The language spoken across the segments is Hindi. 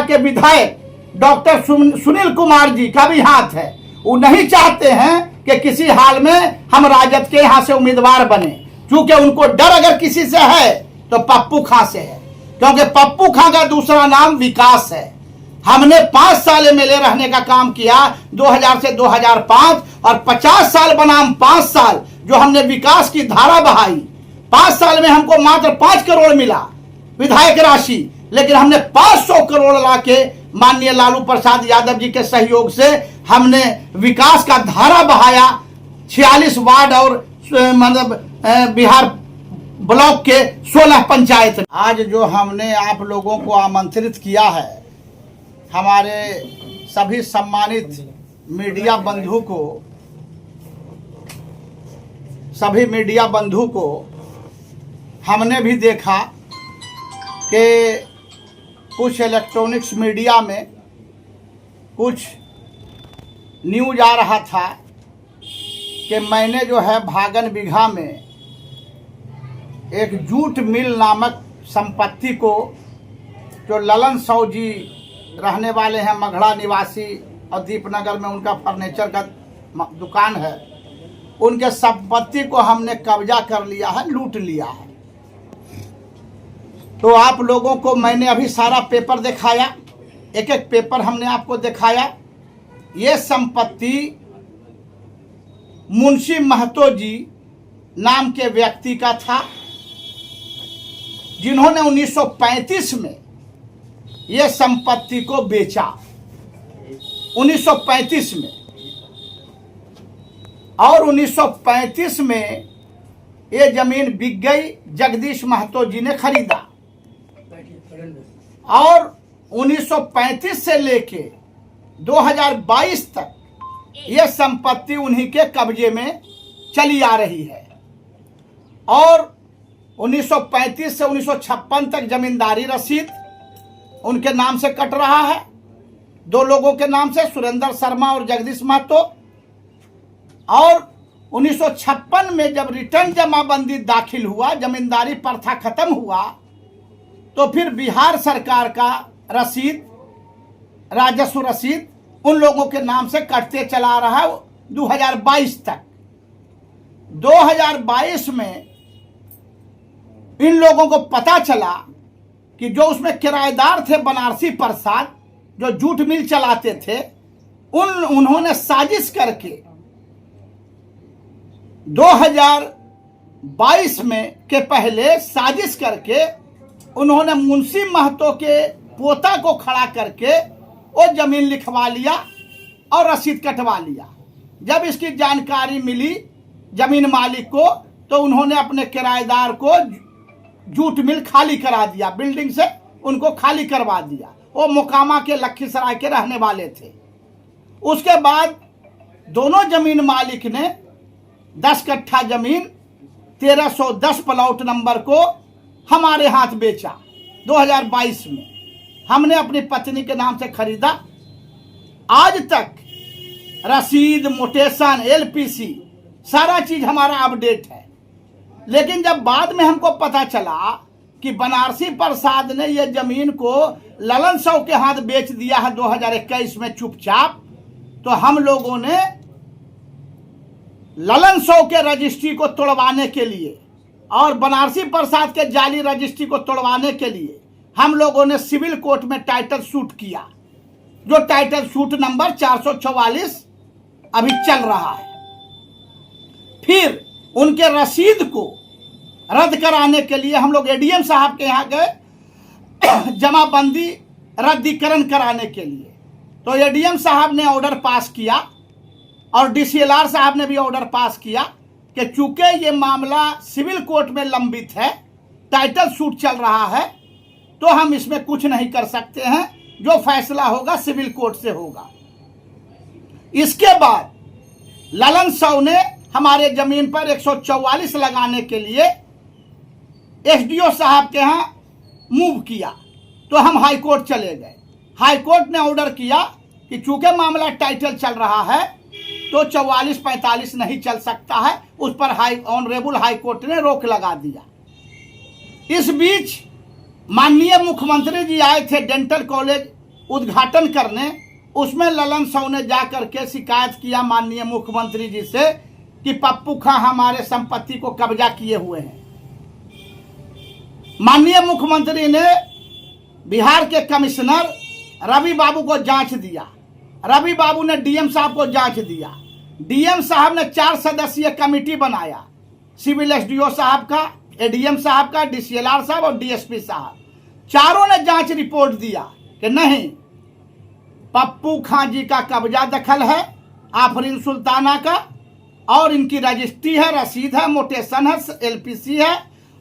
के विधायक डॉक्टर सुनील कुमार जी का भी हाथ है। वो नहीं चाहते हैं कि किसी हाल में हम राजद के यहाँ से उम्मीदवार बने, क्योंकि उनको डर अगर किसी से है तो पप्पू खां से है, क्योंकि पप्पू खां का दूसरा नाम विकास है। हमने 5 साल एमएलए रहने का काम किया 2000 से 2005 और 50 साल बनाम 5 साल जो हमने विकास की धारा बहाई। 5 साल में हमको मात्र 5 करोड़ मिला विधायक राशि, लेकिन हमने 500 करोड़ लाके माननीय लालू प्रसाद यादव जी के सहयोग से हमने विकास का धारा बहाया। 46 वार्ड और मतलब बिहार ब्लॉक के 16 पंचायत। आज जो हमने आप लोगों को आमंत्रित किया है, हमारे सभी सम्मानित मीडिया बंधु को हमने भी देखा कि कुछ इलेक्ट्रॉनिक्स मीडिया में कुछ न्यूज आ रहा था कि मैंने जो है भागन बिघा में एक जूट मिल नामक संपत्ति को, जो ललन साव जी रहने वाले हैं मगड़ा निवासी और दीपनगर में उनका फर्नीचर का दुकान है, उनके संपत्ति को हमने कब्जा कर लिया है, लूट लिया है। तो आप लोगों को मैंने अभी सारा पेपर दिखाया, एक एक पेपर हमने आपको दिखाया। ये संपत्ति मुंशी महतो जी नाम के व्यक्ति का था, जिन्होंने 1935 में ये संपत्ति को बेचा। 1935 में, और 1935 में ये जमीन बिक गई, जगदीश महतो जी ने खरीदा, और 1935 से लेके 2022 तक ये संपत्ति उन्हीं के कब्जे में चली आ रही है। और 1935 से 1956 तक जमींदारी रसीद उनके नाम से कट रहा है, 2 लोगों के नाम से, सुरेंद्र शर्मा और जगदीश महतो। और 1956 में जब रिटर्न जमाबंदी दाखिल हुआ, जमींदारी प्रथा खत्म हुआ, तो फिर बिहार सरकार का रसीद, राजस्व रसीद उन लोगों के नाम से कटते चला रहा है 2022 तक। 2022 में इन लोगों को पता चला कि जो उसमें किराएदार थे बनारसी प्रसाद, जो जूट मिल चलाते थे, उन्होंने साजिश करके 2022 में के पहले साजिश करके उन्होंने मुंशी महतो के पोता को खड़ा करके वो जमीन लिखवा लिया और रसीद कटवा लिया। जब इसकी जानकारी मिली जमीन मालिक को, तो उन्होंने अपने किराएदार को जूट मिल खाली करा दिया, बिल्डिंग से उनको खाली करवा दिया। वो मोकामा के लखीसराय के रहने वाले थे। उसके बाद दोनों जमीन मालिक ने 10 कट्ठा जमीन 1310 प्लॉट नंबर को हमारे हाथ बेचा। 2022 में हमने अपनी पत्नी के नाम से खरीदा। आज तक रसीद, मोटेशन, एलपीसी सारा चीज हमारा अपडेट है। लेकिन जब बाद में हमको पता चला कि बनारसी प्रसाद ने ये जमीन को ललन साव के हाथ बेच दिया है 2021 में चुपचाप, तो हम लोगों ने ललन साव के रजिस्ट्री को तोड़वाने के लिए और बनारसी प्रसाद के जाली रजिस्ट्री को तोड़वाने के लिए हम लोगों ने सिविल कोर्ट में टाइटल सूट किया, जो टाइटल सूट नंबर 444 अभी चल रहा है। फिर उनके रसीद को रद्द कराने के लिए हम लोग एडीएम साहब के यहाँ गए जमाबंदी रद्दीकरण कराने के लिए। तो एडीएम साहब ने ऑर्डर पास किया और डीसीएलआर साहब ने भी ऑर्डर पास किया कि चूंकि ये मामला सिविल कोर्ट में लंबित है, टाइटल सूट चल रहा है, तो हम इसमें कुछ नहीं कर सकते हैं, जो फैसला होगा सिविल कोर्ट से होगा। इसके बाद ललन साव ने हमारे जमीन पर 144 लगाने के लिए एसडीओ साहब के यहाँ मूव किया, तो हम हाई कोर्ट चले गए। हाई कोर्ट ने ऑर्डर किया कि चूंकि मामला टाइटल चल रहा है तो 44-45 नहीं चल सकता है, उस पर ऑनरेबल हाई कोर्ट ने रोक लगा दिया। इस बीच माननीय मुख्यमंत्री जी आए थे डेंटल कॉलेज उद्घाटन करने, उसमें ललन साहू ने जा करके शिकायत किया माननीय मुख्यमंत्री जी से कि पप्पू खां हमारे संपत्ति को कब्जा किए हुए हैं। माननीय मुख्यमंत्री ने बिहार के कमिश्नर रवि बाबू को जांच दिया, रवि बाबू ने डीएम साहब को जांच दिया, डीएम साहब ने 4 सदस्यीय कमेटी बनाया, सिविल एसडीओ साहब का, एडीएम साहब का, डीसीएलआर साहब और डीएसपी साहब, चारों ने जांच रिपोर्ट दिया कि नहीं, पप्पू खां जी का कब्जा दखल है आफरीन सुल्ताना का, और इनकी रजिस्ट्री है, रसीद है, मोटेशन है, एलपीसी है,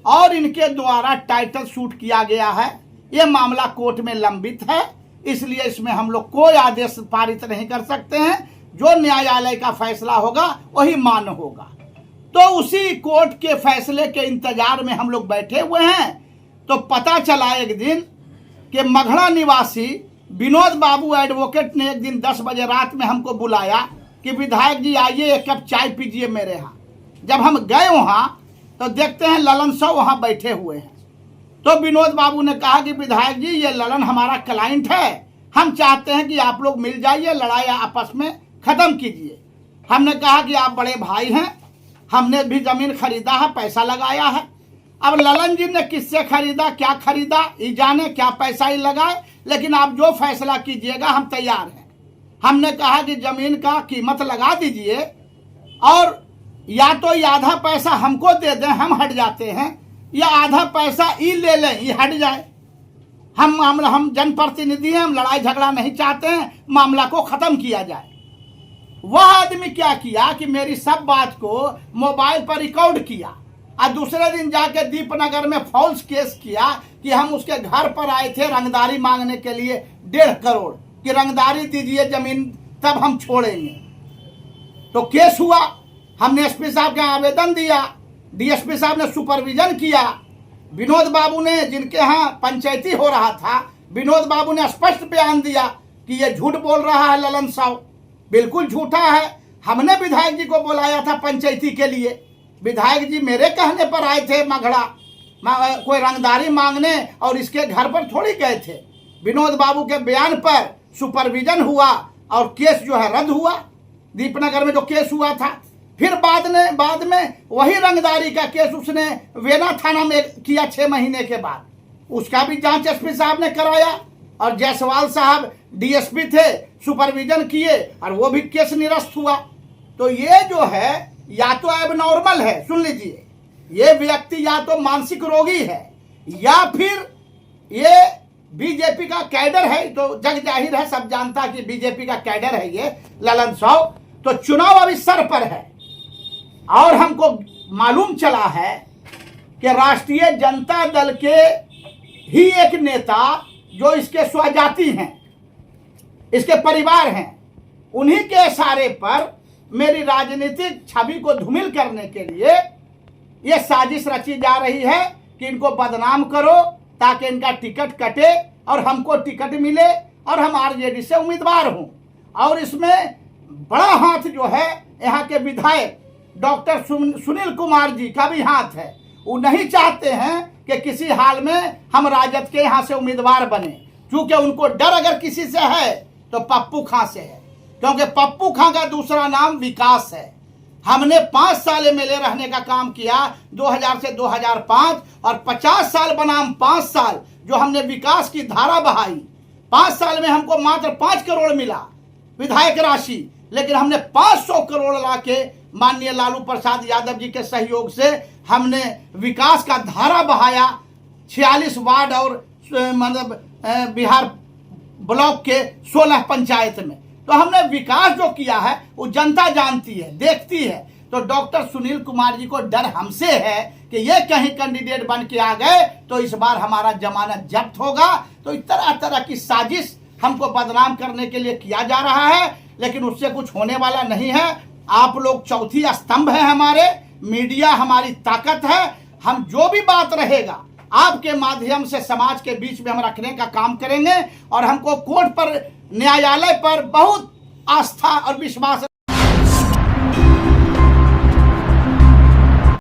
और इनके द्वारा टाइटल शूट किया गया है। ये मामला कोर्ट में लंबित है, इसलिए इसमें हम लोग कोई आदेश पारित नहीं कर सकते हैं। जो न्यायालय का फैसला होगा वही मान्य होगा। तो उसी कोर्ट के फैसले के इंतजार में हम लोग बैठे हुए हैं। तो पता चला एक दिन कि मघड़ा निवासी विनोद बाबू एडवोकेट ने एक दिन 10 बजे रात में हमको बुलाया कि विधायक जी आइए, एक कप चाय पीजिए मेरे यहाँ। जब हम गए वहाँ तो देखते हैं ललन साहू वहाँ बैठे हुए हैं। तो विनोद बाबू ने कहा कि विधायक जी, ये ललन हमारा क्लाइंट है, हम चाहते हैं कि आप लोग मिल जाइए, लड़ाई आपस में खत्म कीजिए। हमने कहा कि आप बड़े भाई हैं, हमने भी जमीन खरीदा है, पैसा लगाया है। अब ललन जी ने किससे खरीदा, क्या खरीदा, ये जाने, क्या पैसा ही लगाए, लेकिन आप जो फैसला कीजिएगा हम तैयार हैं। हमने कहा कि जमीन का कीमत लगा दीजिए, और या तो ये आधा पैसा हमको दे दें, हम हट जाते हैं, या आधा पैसा ई ले लें, ये हट जाए। हम जनप्रतिनिधि हैं, हम लड़ाई झगड़ा नहीं चाहते हैं, मामला को खत्म किया जाए। वह आदमी क्या किया कि मेरी सब बात को मोबाइल पर रिकॉर्ड किया, और दूसरे दिन जाके दीपनगर में फॉल्स केस किया कि हम उसके घर पर आए थे रंगदारी मांगने के लिए 1.5 करोड़ कि रंगदारी दीजिए जमीन, तब हम छोड़ेंगे। तो केस हुआ, हमने एसपी साहब के आवेदन दिया, डीएसपी साहब ने सुपरविजन किया। विनोद बाबू ने, जिनके यहाँ पंचायती हो रहा था, विनोद बाबू ने स्पष्ट बयान दिया कि ये झूठ बोल रहा है ललन साहू, बिल्कुल झूठा है। हमने विधायक जी को बुलाया था पंचायती के लिए, विधायक जी मेरे कहने पर आए थे मघड़ा, कोई रंगदारी मांगने, और इसके घर पर थोड़ी गए थे। विनोद बाबू के बयान पर सुपरविजन हुआ और केस जो है रद्द हुआ, दीपनगर में जो केस हुआ था। फिर बाद में वही रंगदारी का केस उसने वेना थाना में किया 6 महीने के बाद, उसका भी जांच एसपी साहब ने कराया, और जायसवाल साहब डीएसपी थे, सुपरविजन किए, और वो भी केस निरस्त हुआ। तो ये जो है या तो एबनॉर्मल है, सुन लीजिए, ये व्यक्ति या तो मानसिक रोगी है, या फिर ये बीजेपी का कैडर है। तो जग जाहिर है, सब जानता कि बीजेपी का कैडर है ये ललन साहू। तो चुनाव अभी सर पर है, और हमको मालूम चला है कि राष्ट्रीय जनता दल के ही एक नेता जो इसके स्वजाति हैं, इसके परिवार हैं, उन्हीं के इशारे पर मेरी राजनीतिक छवि को धूमिल करने के लिए ये साजिश रची जा रही है कि इनको बदनाम करो ताकि इनका टिकट कटे और हमको टिकट मिले और हम आरजेडी से उम्मीदवार हों। और इसमें बड़ा हाथ जो है यहाँ के विधायक डॉक्टर सुनील कुमार जी का भी हाथ है। वो नहीं चाहते हैं कि किसी हाल में हम राजद के यहाँ से उम्मीदवार बने, क्योंकि उनको डर अगर किसी से है तो पप्पू खां से है, क्योंकि पप्पू खां का दूसरा नाम विकास है। हमने 5 साल एमएलए रहने का काम किया 2000 से 2005, और 50 साल बनाम 5 साल जो हमने विकास की धारा बहाई। 5 साल में हमको मात्र 5 करोड़ मिला विधायक राशि, लेकिन हमने 500 करोड़ ला के माननीय लालू प्रसाद यादव जी के सहयोग से हमने विकास का धारा बहाया 46 वार्ड और मतलब बिहार ब्लॉक के 16 पंचायत में। तो हमने विकास जो किया है वो जनता जानती है, देखती है। तो डॉक्टर सुनील कुमार जी को डर हमसे है कि ये कहीं कैंडिडेट बन के आ गए तो इस बार हमारा जमानत जब्त होगा। तो इस तरह की साजिश हमको बदनाम करने के लिए किया जा रहा है, लेकिन उससे कुछ होने वाला नहीं है। आप लोग चौथी स्तंभ है हमारे, मीडिया हमारी ताकत है। हम जो भी बात रहेगा आपके माध्यम से समाज के बीच में हम रखने का काम करेंगे, और हमको कोर्ट पर, न्यायालय पर बहुत आस्था और विश्वास